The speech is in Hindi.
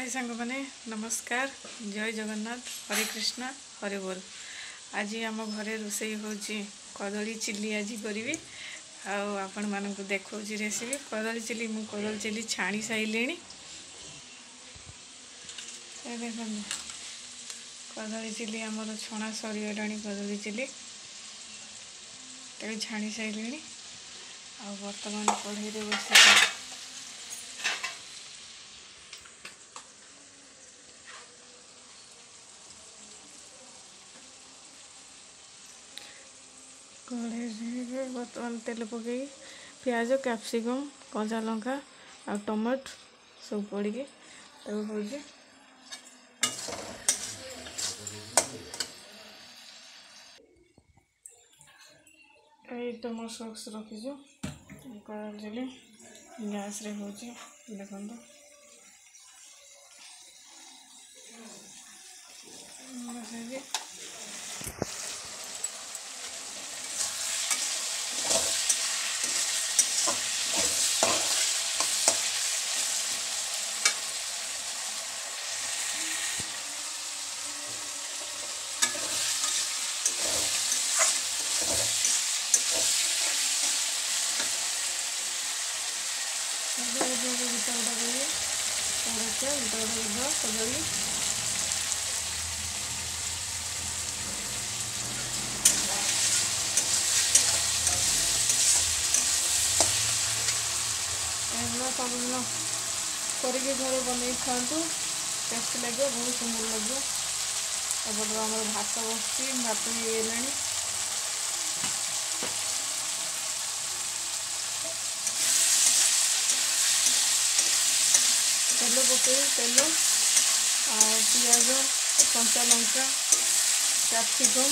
हाय सांग मैंने नमस्कार जय जगन्नाथ हरे कृष्णा हरे बोल। आज आम घरे रोषे हूँ कदली चिल्ली आज करी आपण मानक देखा रेसिपी कदली चिल्ली। मु कदली चिल्ली छाणी सारे देख कदली चिल्ली आमर छणा सरीगला कदली चिल्ली छाणी सारे आ बर्तमान कढ़ई बस कढ़ई बर्तमान तेल पकई प्याज कैप्सिकम कंचा लंका आ टमाटो सब पड़ हूँ टमाटो सॉस रखीचु कदली गैस रे हूँ देखो कदली सबदिन करके घर बन खातु टेस्ट लगे बहुत सुंदर लगे। एपटे आम भात बस भात ये तेल पकई तेल आ पियाज कंचा लंका कैप्सिकम